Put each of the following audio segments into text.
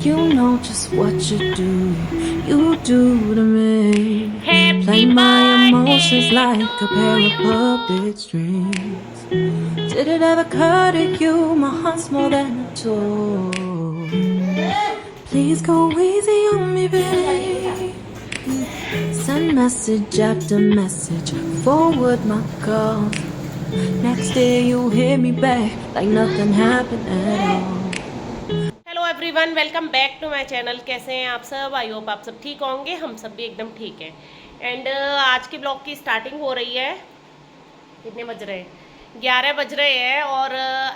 You know just what you do to me. Play my emotions like a pair of puppet strings. Did it ever occur to you my heart's more than a toy? Please go easy on me, babe. Send message after message, forward my calls. Next day you hear me back like nothing happened at all. Hello everyone, welcome back to my channel. कैसे हैं आप सब? I hope आप सब ठीक होंगे। हम सब भी एकदम ठीक हैं। एंड आज के ब्लॉग की स्टार्टिंग हो रही है। कितने बज रहे हैं? 11 बज रहे हैं। और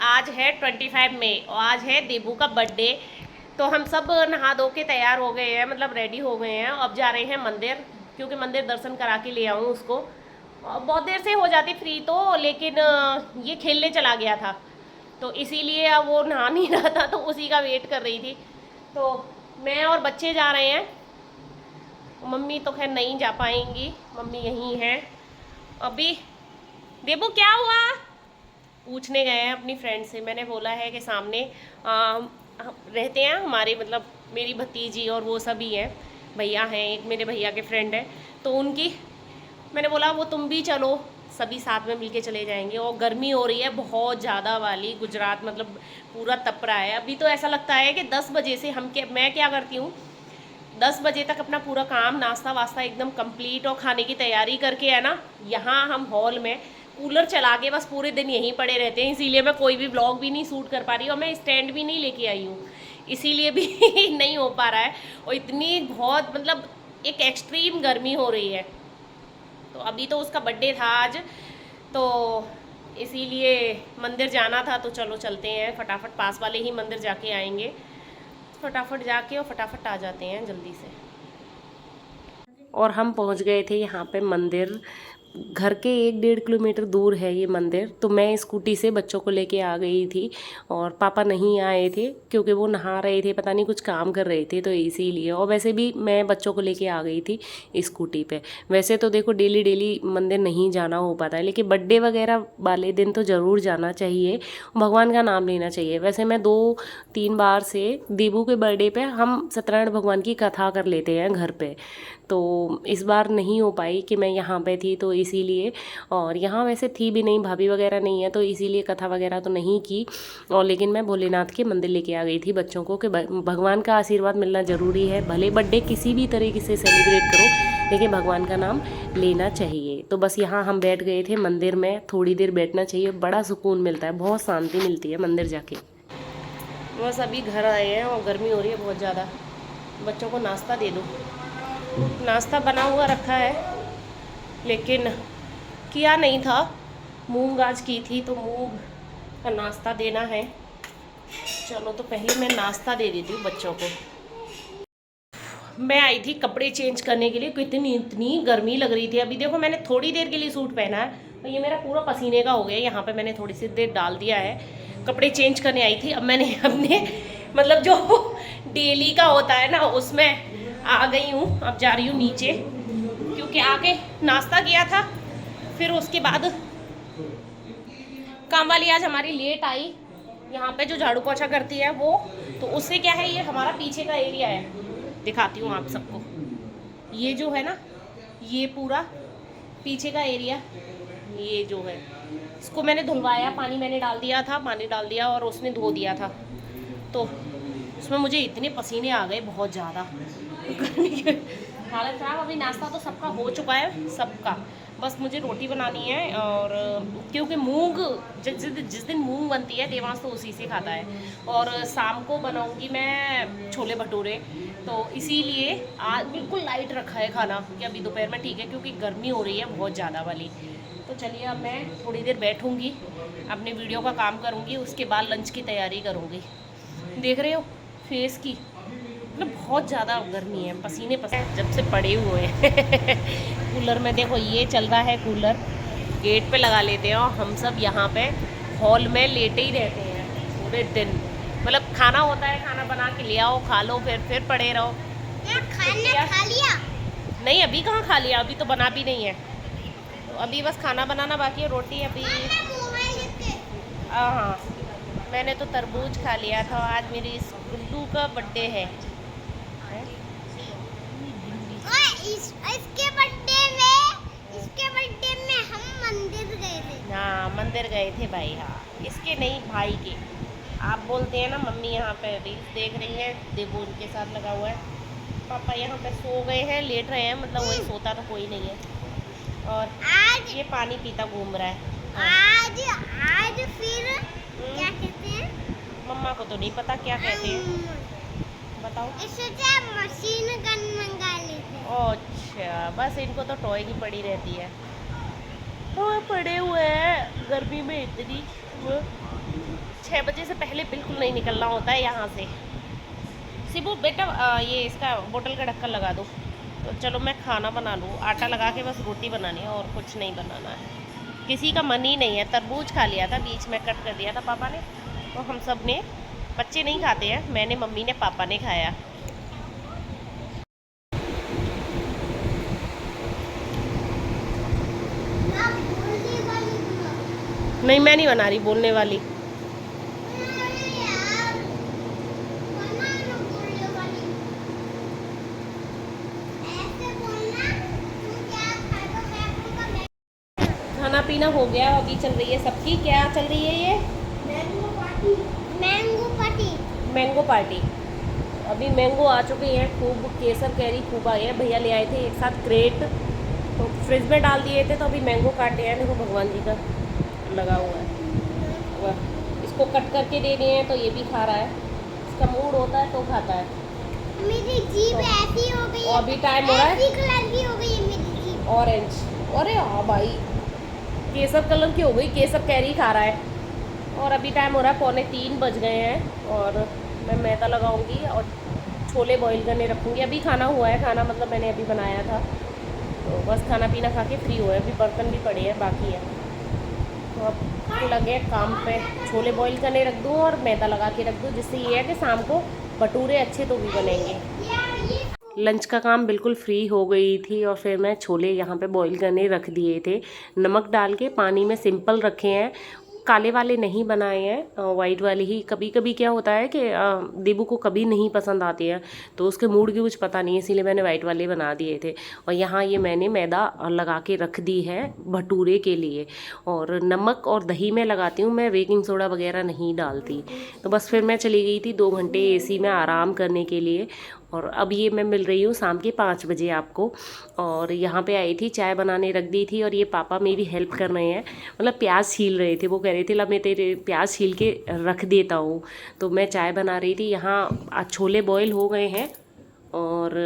आज है 25 मई और आज है देबू का बर्थडे। तो हम सब नहा धो के तैयार हो गए हैं, मतलब रेडी हो गए हैं। अब जा रहे हैं मंदिर, क्योंकि मंदिर दर्शन करा के ले आऊँ उसको। बहुत देर से हो जाती फ्री तो, लेकिन ये खेलने चला गया था तो इसीलिए अब वो नहा नहीं रहा था, तो उसी का वेट कर रही थी। तो मैं और बच्चे जा रहे हैं। मम्मी तो खैर नहीं जा पाएंगी, मम्मी यहीं हैं अभी। देबू क्या हुआ? पूछने गए हैं अपनी फ्रेंड से। मैंने बोला है कि सामने रहते हैं हमारे, मतलब मेरी भतीजी और वो सभी हैं, भैया हैं, एक मेरे भैया के फ्रेंड है, तो उनकी मैंने बोला वो तुम भी चलो, सभी साथ में मिलके चले जाएंगे। और गर्मी हो रही है बहुत ज़्यादा वाली, गुजरात मतलब पूरा तप रहा है। अभी तो ऐसा लगता है कि 10 बजे से मैं क्या करती हूँ, 10 बजे तक अपना पूरा काम नाश्ता वास्ता एकदम कंप्लीट और खाने की तैयारी करके, है ना, यहाँ हम हॉल में कूलर चला के बस पूरे दिन यहीं पड़े रहते हैं। इसीलिए मैं कोई भी व्लॉग भी नहीं शूट कर पा रही, और मैं स्टैंड भी नहीं लेके आई हूँ, इसीलिए भी नहीं हो पा रहा है। और इतनी बहुत मतलब एक एक्सट्रीम गर्मी हो रही है। तो अभी तो उसका बर्थडे था आज, तो इसीलिए मंदिर जाना था। तो चलो चलते हैं, फटाफट पास वाले ही मंदिर जाके आएंगे। फटाफट जाके और फटाफट आ जाते हैं जल्दी से। और हम पहुंच गए थे यहाँ पे मंदिर। घर के 1-1.5 किलोमीटर दूर है ये मंदिर। तो मैं स्कूटी से बच्चों को लेके आ गई थी, और पापा नहीं आए थे क्योंकि वो नहा रहे थे, पता नहीं कुछ काम कर रहे थे, तो इसीलिए। और वैसे भी मैं बच्चों को लेके आ गई थी स्कूटी पे। वैसे तो देखो डेली डेली मंदिर नहीं जाना हो पाता है, लेकिन बर्थडे वगैरह वाले दिन तो ज़रूर जाना चाहिए, भगवान का नाम लेना चाहिए। वैसे मैं 2-3 बार से देबू के बर्थडे पे हम सत्यनारायण भगवान की कथा कर लेते हैं घर पे, तो इस बार नहीं हो पाई कि मैं यहाँ पे थी, तो इसीलिए। और यहाँ वैसे थी भी नहीं, भाभी वगैरह नहीं है, तो इसीलिए कथा वगैरह तो नहीं की। और लेकिन मैं भोलेनाथ के मंदिर लेके आ गई थी बच्चों को कि भगवान का आशीर्वाद मिलना ज़रूरी है। भले बर्थडे किसी भी तरीके से सेलिब्रेट करो, लेकिन भगवान का नाम लेना चाहिए। तो बस यहाँ हम बैठ गए थे मंदिर में, थोड़ी देर बैठना चाहिए, बड़ा सुकून मिलता है, बहुत शांति मिलती है मंदिर जाके। बस अभी घर आए हैं और गर्मी हो रही है बहुत ज़्यादा। बच्चों को नाश्ता दे दो। नाश्ता बना हुआ रखा है, लेकिन किया नहीं था। मूंग आज की थी, तो मूंग का नाश्ता देना है। चलो तो पहले मैं नाश्ता दे देती हूँ बच्चों को। मैं आई थी कपड़े चेंज करने के लिए, क्योंकि इतनी गर्मी लग रही थी। अभी देखो मैंने थोड़ी देर के लिए सूट पहना है, तो ये मेरा पूरा पसीने का हो गया। यहाँ पे मैंने थोड़ी सी देर डाल दिया है। कपड़े चेंज करने आई थी, अब मैंने अपने मतलब जो डेली का होता है ना, उसमें आ गई हूँ। अब जा रही हूँ नीचे, क्योंकि आके नाश्ता किया था, फिर उसके बाद काम वाली आज हमारी लेट आई। यहाँ पे जो झाड़ू पोछा करती है वो, तो उससे क्या है, ये हमारा पीछे का एरिया है, दिखाती हूँ आप सबको। ये जो है ना, ये पूरा पीछे का एरिया, ये जो है, इसको मैंने धुलवाया, पानी मैंने डाल दिया था, पानी डाल दिया और उसने धो दिया था। तो उसमें मुझे इतने पसीने आ गए बहुत ज़्यादा, हालत ख़राब। अभी नाश्ता तो सबका हो चुका है, सबका, बस मुझे रोटी बनानी है। और क्योंकि मूंग जिस दिन मूंग बनती है, देवांश तो उसी से खाता है। और शाम को बनाऊंगी मैं छोले भटूरे, तो इसीलिए आज बिल्कुल लाइट रखा है खाना, कि अभी दोपहर में ठीक है, क्योंकि गर्मी हो रही है बहुत ज़्यादा वाली। तो चलिए अब मैं थोड़ी देर बैठूंगी, अपने वीडियो का काम करूंगी, उसके बाद लंच की तैयारी करूंगी। देख रहे हो फेस की, मतलब बहुत ज़्यादा गर्मी है, पसीने जब से पड़े हुए हैं। कूलर में देखो, ये चल रहा है कूलर, गेट पे लगा लेते हैं, और हम सब यहाँ पे हॉल में लेटे ही रहते हैं पूरे दिन। मतलब खाना होता है, खाना बना के ले आओ, खा लो, फिर पड़े रहो। खाना खा लिया? नहीं, अभी कहाँ खा लिया, अभी तो बना भी नहीं है। तो अभी बस खाना बनाना बाकी है, रोटी अभी। हाँ, मैंने तो तरबूज खा लिया था। आज मेरी इस गुल्लू का बर्थडे है। इसके बर्थडे में हम मंदिर गए थे। हाँ मंदिर गए थे भाई। हाँ इसके नहीं, भाई के। आप बोलते हैं ना। मम्मी यहाँ पे रील्स देख रही है, देवो उनके साथ लगा हुआ है। पापा यहाँ पे सो गए हैं, लेट रहे हैं, मतलब वही सोता तो कोई नहीं है। और आज ये पानी पीता घूम रहा है। आज आज फिर क्या कहते हैं? मम्मा को तो नहीं पता क्या कहते हैं, बताओ। सोचा मशीन गन मंगा लेते। अच्छा, बस इनको तो टॉय की पड़ी रहती है। टॉय पड़े हुए हैं गर्मी में इतनी। 6 बजे से पहले बिल्कुल नहीं निकलना होता है यहाँ से। सिबू बेटा ये इसका बोतल का ढक्कन लगा दो। तो चलो मैं खाना बना लूँ। आटा लगा के बस रोटी बनानी है और कुछ नहीं बनाना है। किसी का मन ही नहीं है। तरबूज खा लिया था, बीच में कट कर दिया था पापा ने, तो हम सब ने। बच्चे नहीं खाते हैं, मैंने, मम्मी ने, पापा ने खाया। नहीं मैं नहीं बना रही बोलने वाली। खाना पीना हो गया, अभी चल रही है सबकी। क्या चल रही है ये? Mango party. Mango party. Mango party. अभी मैंगो आ चुके हैं खूब, केसर कैरी खूब आए हैं। भैया ले आए थे एक साथ क्रेट, तो फ्रिज में डाल दिए थे, तो अभी मैंगो काटे हैं। देखो भगवान जी का लगा हुआ है। वाह, इसको कट करके दे दिए हैं तो ये भी खा रहा है। इसका मूड होता है तो खाता है। मेरी जीभ ऐसी हो गई है। और अभी टाइम हो रहा है, ऐसी कलर की हो गई है मेरी जीभ। ऑरेंज। अरे हाँ भाई, केसर कलर की हो गई, केसर कैरी खा रहा है। और अभी टाइम हो रहा है 2:45 बज गए हैं। और मैं मैदा लगाऊंगी और छोले बॉईल करने रखूँगी। अभी खाना हुआ है, खाना मतलब मैंने अभी बनाया था, तो बस खाना पीना खा के फ्री हुए। अभी बर्तन भी पड़े हैं, बाकी है। तो अब लगे काम पे, छोले बॉईल करने रख दूँ और मैदा लगा के रख दूँ, जिससे ये है कि शाम को भटूरे अच्छे तो भी बनेंगे। लंच का काम बिल्कुल फ्री हो गई थी और फिर मैं छोले यहाँ पे बॉईल करने रख दिए थे, नमक डाल के पानी में। सिंपल रखे हैं, काले वाले नहीं बनाए हैं, वाइट वाले ही। कभी कभी क्या होता है कि देबू को कभी नहीं पसंद आते हैं, तो उसके मूड की कुछ पता नहीं है, इसीलिए मैंने वाइट वाले बना दिए थे। और यहाँ ये मैंने मैदा लगा के रख दी है भटूरे के लिए। और नमक और दही में लगाती हूँ मैं, बेकिंग सोडा वगैरह नहीं डालती। तो बस फिर मैं चली गई थी 2 घंटे एसी में आराम करने के लिए। और अब ये मैं मिल रही हूँ शाम के 5 बजे आपको। और यहाँ पे आई थी, चाय बनाने रख दी थी, और ये पापा मेरी हेल्प कर रहे हैं, मतलब प्याज छील रहे थे। वो कह रहे थे ला मैं तेरे प्याज छील के रख देता हूँ, तो मैं चाय बना रही थी। यहाँ आज छोले बॉयल हो गए हैं और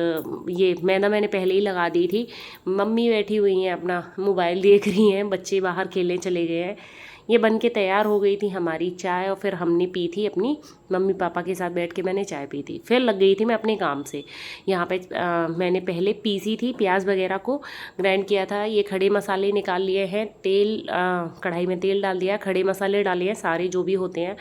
ये मैदा मैंने पहले ही लगा दी थी। मम्मी बैठी हुई हैं, अपना मोबाइल देख रही हैं, बच्चे बाहर खेलने चले गए हैं। ये बन के तैयार हो गई थी हमारी चाय, और फिर हमने पी थी अपनी मम्मी पापा के साथ बैठ के मैंने चाय पी थी। फिर लग गई थी मैं अपने काम से। यहाँ पे मैंने पहले पीसी थी, प्याज वगैरह को ग्राइंड किया था। ये खड़े मसाले निकाल लिए हैं, तेल कढ़ाई में तेल डाल दिया, खड़े मसाले डाले हैं सारे जो भी होते हैं,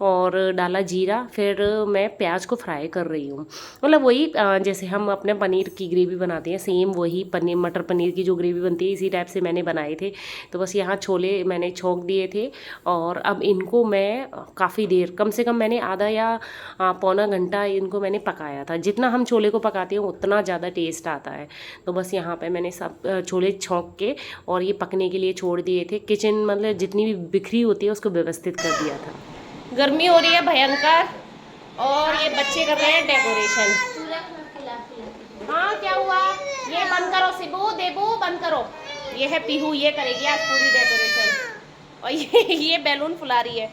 और डाला जीरा। फिर मैं प्याज को फ्राई कर रही हूँ, मतलब वही जैसे हम अपने पनीर की ग्रेवी बनाते हैं, सेम वही पनीर, मटर पनीर की जो ग्रेवी बनती है, इसी टाइप से मैंने बनाए थे। तो बस यहाँ छोले मैंने छोंक दिए थे, और अब इनको मैं काफ़ी देर, कम से कम मैंने आधा या पौना घंटा इनको मैंने पकाया था। जितना हम छोले को पकाते हैं उतना ज़्यादा टेस्ट आता है। तो बस यहाँ पे मैंने सब छोले छोंक के और ये पकने के लिए छोड़ दिए थे। किचन मतलब जितनी भी बिखरी होती है उसको व्यवस्थित कर दिया था। गर्मी हो रही है भयंकर, और ये बच्चे कर रहे हैं डेकोरेशन। हाँ क्या हुआ? ये बंद करो सिबू, देबू बंद करो। ये है पीहू, ये करेगी आज पूरी डेकोरेशन। और ये बैलून फुला रही है।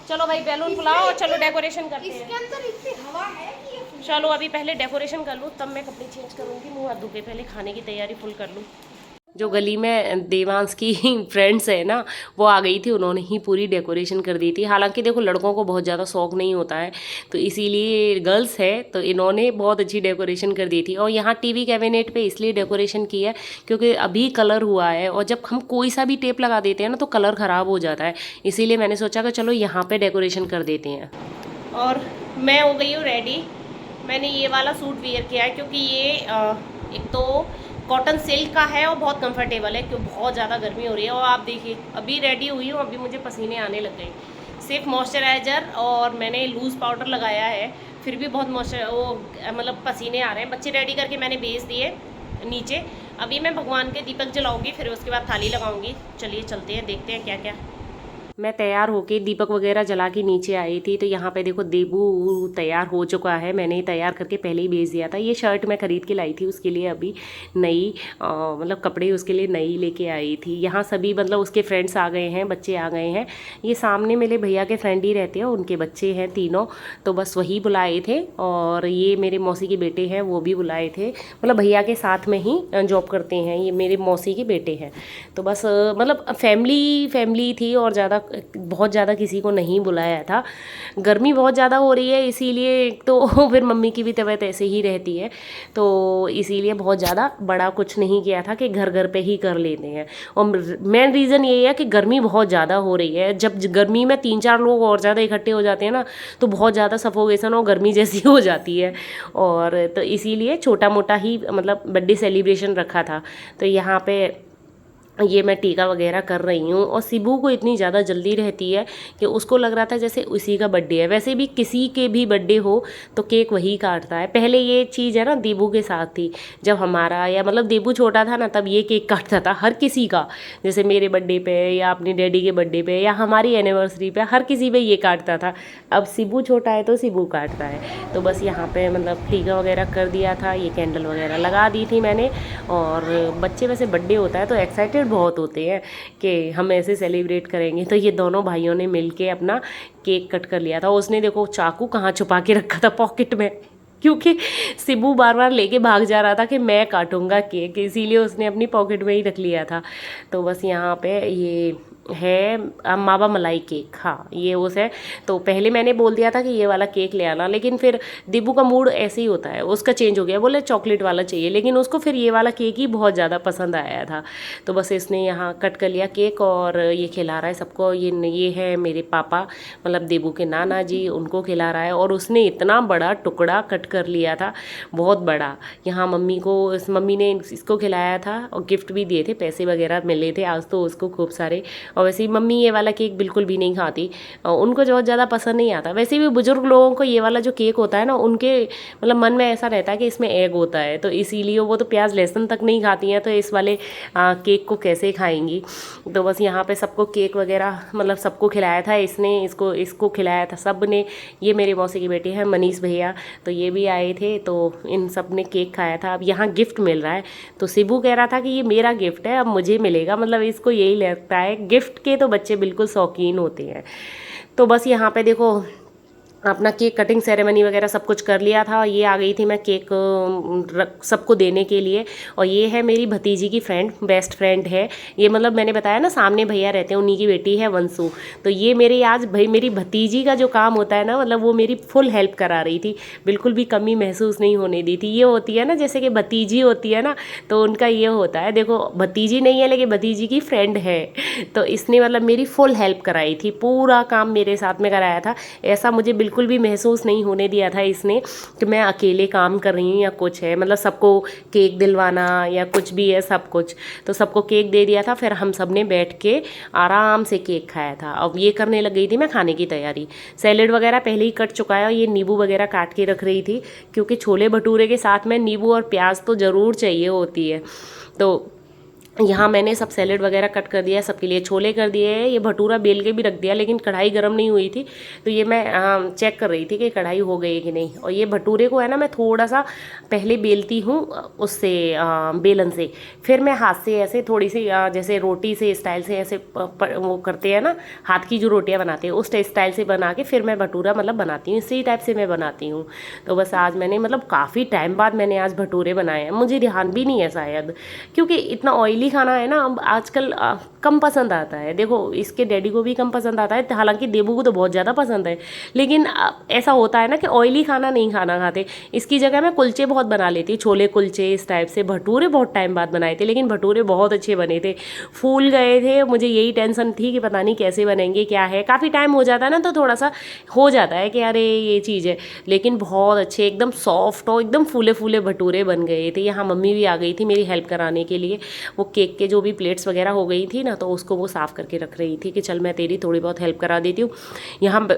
चलो भाई बैलून फुलाओ और चलो डेकोरेशन करते हैं। इसके अंदर इतनी हवा है कि ये चलो अभी पहले डेकोरेशन कर लूँ, तब मैं कपड़े चेंज करूँगी। मुँह हाथ धो के पहले खाने की तैयारी फुल कर लूँ। जो गली में देवांश की फ्रेंड्स है ना, वो आ गई थी, उन्होंने ही पूरी डेकोरेशन कर दी थी। हालांकि देखो लड़कों को बहुत ज़्यादा शौक नहीं होता है, तो इसीलिए गर्ल्स है तो इन्होंने बहुत अच्छी डेकोरेशन कर दी थी। और यहाँ टीवी कैबिनेट पे इसलिए डेकोरेशन की है क्योंकि अभी कलर हुआ है, और जब हम कोई सा भी टेप लगा देते हैं ना तो कलर ख़राब हो जाता है। इसीलिए मैंने सोचा कि चलो यहाँ पर डेकोरेशन कर देते हैं। और मैं हो गई हूँ रेडी। मैंने ये वाला सूट वेयर किया है क्योंकि ये एक तो कॉटन सिल्क का है और बहुत कंफर्टेबल है, क्योंकि बहुत ज़्यादा गर्मी हो रही है। और आप देखिए अभी रेडी हुई हूँ, अभी मुझे पसीने आने लग गए। सिर्फ मॉइस्चराइज़र और मैंने लूज़ पाउडर लगाया है, फिर भी बहुत मतलब पसीने आ रहे हैं। बच्चे रेडी करके मैंने भेज दिए नीचे। अभी मैं भगवान के दीपक जलाऊंगी, फिर उसके बाद थाली लगाऊंगी। चलिए चलते हैं, देखते हैं क्या क्या। मैं तैयार होके दीपक वगैरह जला के नीचे आई थी, तो यहाँ पे देखो देबू तैयार हो चुका है। मैंने तैयार करके पहले ही भेज दिया था। ये शर्ट मैं ख़रीद के लाई थी उसके लिए, अभी नई मतलब कपड़े उसके लिए नई लेके आई थी। यहाँ सभी मतलब उसके फ्रेंड्स आ गए हैं, बच्चे आ गए हैं। ये सामने मेरे भैया के फ्रेंड ही रहते हैं, उनके बच्चे हैं तीनों, तो बस वही बुलाए थे। और ये मेरे मौसी के बेटे हैं, वो भी बुलाए थे। मतलब भैया के साथ में ही जॉब करते हैं, ये मेरे मौसी के बेटे हैं। तो बस मतलब फैमिली थी, और बहुत ज़्यादा किसी को नहीं बुलाया था। गर्मी बहुत ज़्यादा हो रही है, इसीलिए तो फिर मम्मी की भी तबीयत ऐसे ही रहती है, तो इसीलिए बहुत ज़्यादा बड़ा कुछ नहीं किया था कि घर घर पे ही कर लेते हैं। और मेन रीज़न ये है कि गर्मी बहुत ज़्यादा हो रही है। जब गर्मी में 3-4 लोग और ज़्यादा इकट्ठे हो जाते हैं ना, तो बहुत ज़्यादा सफोकेशन और गर्मी जैसी हो जाती है। और तो इसीलिए छोटा मोटा ही मतलब बर्थडे सेलिब्रेशन रखा था। तो यहाँ पे ये मैं टीका वगैरह कर रही हूँ। और सिबू को इतनी ज़्यादा जल्दी रहती है कि उसको लग रहा था जैसे उसी का बर्थडे है। वैसे भी किसी के भी बर्थडे हो तो केक वही काटता है। पहले ये चीज़ है ना देबू के साथ थी, जब हमारा या मतलब देबू छोटा था ना, तब ये केक काटता था हर किसी का, जैसे मेरे बर्थडे पे या अपने डैडी के बर्थडे पे या हमारी एनिवर्सरी पे, हर किसी पे ये काटता था। अब सिबू छोटा है तो सिबू काटता है। तो बस यहाँ पे मतलब टीका वगैरह कर दिया था, ये कैंडल वगैरह लगा दी थी मैंने। और बच्चे वैसे बर्थडे होता है तो एक्साइटेड बहुत होते हैं कि हम ऐसे सेलिब्रेट करेंगे। तो ये दोनों भाइयों ने मिलके अपना केक कट कर लिया था। उसने देखो चाकू कहाँ छुपा के रखा था, पॉकेट में, क्योंकि सिबू बार बार लेके भाग जा रहा था कि मैं काटूंगा केक, इसीलिए उसने अपनी पॉकेट में ही रख लिया था। तो बस यहाँ पे ये है मावा मलाई केक, हाँ ये उस है। तो पहले मैंने बोल दिया था कि ये वाला केक ले आना, लेकिन फिर दिब्बू का मूड ऐसे ही होता है, उसका चेंज हो गया, बोले चॉकलेट वाला चाहिए, लेकिन उसको फिर ये वाला केक ही बहुत ज़्यादा पसंद आया था। तो बस इसने यहाँ कट कर लिया केक और ये खिला रहा है सबको। ये है मेरे पापा, मतलब देबू के नाना जी, उनको खिला रहा है। और उसने इतना बड़ा टुकड़ा कट कर लिया था, बहुत बड़ा। यहाँ मम्मी ने इसको खिलाया था और गिफ्ट भी दिए थे, पैसे वगैरह मिले थे आज तो उसको खूब सारे। और वैसे ही मम्मी ये वाला केक बिल्कुल भी नहीं खाती, उनको बहुत ज़्यादा पसंद नहीं आता। वैसे भी बुजुर्ग लोगों को ये वाला जो केक होता है ना, उनके मतलब मन में ऐसा रहता है कि इसमें एग होता है, तो इसीलिए वो तो प्याज लहसुन तक नहीं खाती हैं, तो इस वाले केक को कैसे खाएंगी। तो बस यहाँ पे सबको केक वगैरह मतलब सबको खिलाया था, इसको खिलाया था सब ने। ये मेरे मौसी के बेटे हैं मनीष भैया, तो ये भी आए थे, तो इन सब ने केक खाया था। अब यहाँ गिफ्ट मिल रहा है, तो सिबू कह रहा था कि ये मेरा गिफ्ट है, अब मुझे मिलेगा, मतलब इसको यही लगता है। गिफ्ट के तो बच्चे बिल्कुल शौकीन होते हैं। तो बस यहाँ पे देखो अपना केक कटिंग सेरेमनी वगैरह सब कुछ कर लिया था। ये आ गई थी मैं केक सबको देने के लिए। और ये है मेरी भतीजी की फ्रेंड, बेस्ट फ्रेंड है ये, मतलब मैंने बताया ना सामने भैया रहते हैं, उन्हीं की बेटी है वंशु। तो ये मेरी भतीजी का जो काम होता है ना, मतलब वो मेरी फुल हेल्प करा रही थी, बिल्कुल भी कमी महसूस नहीं होने दी थी। ये होती है ना जैसे कि भतीजी होती है ना, तो उनका ये होता है। देखो भतीजी नहीं है लेकिन भतीजी की फ्रेंड है, तो इसने मतलब मेरी फुल हेल्प कराई थी, पूरा काम मेरे साथ में कराया था। ऐसा मुझे बिल्कुल भी महसूस नहीं होने दिया था इसने कि मैं अकेले काम कर रही हूँ या कुछ है। मतलब सबको केक दिलवाना या कुछ भी है, सब कुछ। तो सबको केक दे दिया था, फिर हम सब ने बैठ के आराम से केक खाया था। अब ये करने लग गई थी मैं खाने की तैयारी। सैलेड वगैरह पहले ही कट चुका है और ये नींबू वगैरह काट के रख रही थी, क्योंकि छोले भटूरे के साथ में नींबू और प्याज तो ज़रूर चाहिए होती है। तो यहाँ मैंने सब सैलेड वगैरह कट कर दिया, सबके लिए छोले कर दिए हैं। ये भटूरा बेल के भी रख दिया, लेकिन कढ़ाई गर्म नहीं हुई थी, तो ये मैं चेक कर रही थी कि कढ़ाई हो गई है कि नहीं। और ये भटूरे को है ना मैं थोड़ा सा पहले बेलती हूँ उससे बेलन से, फिर मैं हाथ से ऐसे थोड़ी सी जैसे रोटी से स्टाइल से ऐसे वो करते हैं ना, हाथ की जो रोटियाँ बनाते हैं उस स्टाइल से बना के फिर मैं भटूरा मतलब बनाती हूँ, इसी टाइप से मैं बनाती हूँ। तो बस आज मैंने मतलब काफ़ी टाइम बाद मैंने आज भटूरे बनाए हैं, मुझे ध्यान भी नहीं है शायद, क्योंकि इतना ऑयली खाना है ना अब आजकल कम पसंद आता है। देखो इसके डैडी को भी कम पसंद आता है, हालांकि देबू को तो बहुत ज़्यादा पसंद है, लेकिन ऐसा होता है ना कि ऑयली खाना नहीं खाना खाते। इसकी जगह मैं कुलचे बहुत बना लेती, छोले कुलचे इस टाइप से। भटूरे बहुत टाइम बाद बनाए थे, लेकिन भटूरे बहुत अच्छे बने थे, फूल गए थे। मुझे यही टेंशन थी कि पता नहीं कैसे बनेंगे, क्या है, काफ़ी टाइम हो जाता है ना तो थोड़ा सा हो जाता है कि अरे ये चीज़ है, लेकिन बहुत अच्छे एकदम सॉफ्ट और एकदम फूले फूले भटूरे बन गए थे। यहाँ मम्मी भी आ गई थी मेरी हेल्प कराने के लिए, वो केक के जो भी प्लेट्स वगैरह हो गई थी ना, तो उसको वो साफ़ करके रख रही थी कि चल मैं तेरी थोड़ी बहुत हेल्प करा देती हूँ। यहाँ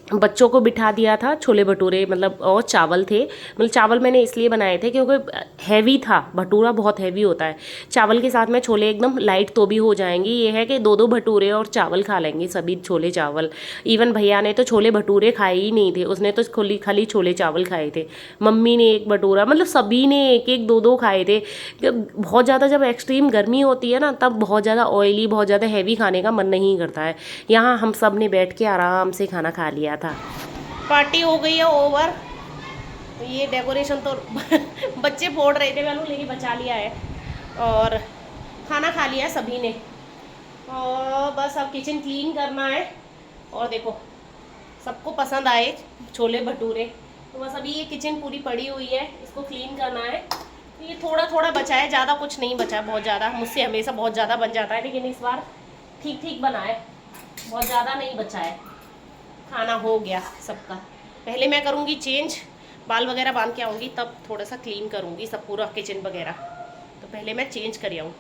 बच्चों को बिठा दिया था, छोले भटूरे मतलब और चावल थे, मतलब चावल मैंने इसलिए बनाए थे क्योंकि हैवी था, भटूरा बहुत हैवी होता है। चावल के साथ में छोले एकदम लाइट तो भी हो जाएंगे, ये है कि 2-2 भटूरे और चावल खा लेंगे सभी, छोले चावल। इवन भैया ने तो छोले भटूरे खाए ही नहीं थे, उसने तो खाली छोले चावल खाए थे। मम्मी ने एक भटूरा, मतलब सभी ने एक एक 2-2 खाए थे। बहुत ज़्यादा जब एक्सट्रीम गर्मी होती है ना, तब बहुत ज़्यादा ऑयली, बहुत ज़्यादा हैवी खाने का मन नहीं करता है। यहाँ हम सब ने बैठ के आराम से खाना खा लिया था। पार्टी हो गई है ओवर। तो ये डेकोरेशन तो बच्चे फोड़ रहे थे, मैंने लेकिन बचा लिया है। और खाना खा लिया सभी ने, और बस अब किचन क्लीन करना है। और देखो सबको पसंद आए छोले भटूरे, तो बस अभी ये किचन पूरी पड़ी हुई है, इसको क्लीन करना है। ये थोड़ा थोड़ा बचा है, ज़्यादा कुछ नहीं बचा बहुत ज़्यादा। मुझसे हमेशा बहुत ज़्यादा बन जाता है, लेकिन इस बार ठीक ठीक बना है, बहुत ज़्यादा नहीं बचा है। खाना हो गया सबका। पहले मैं करूँगी चेंज, बाल वगैरह बांध के आऊँगी, तब थोड़ा सा क्लीन करूँगी सब पूरा किचन वगैरह। तो पहले मैं चेंज कर आऊँ।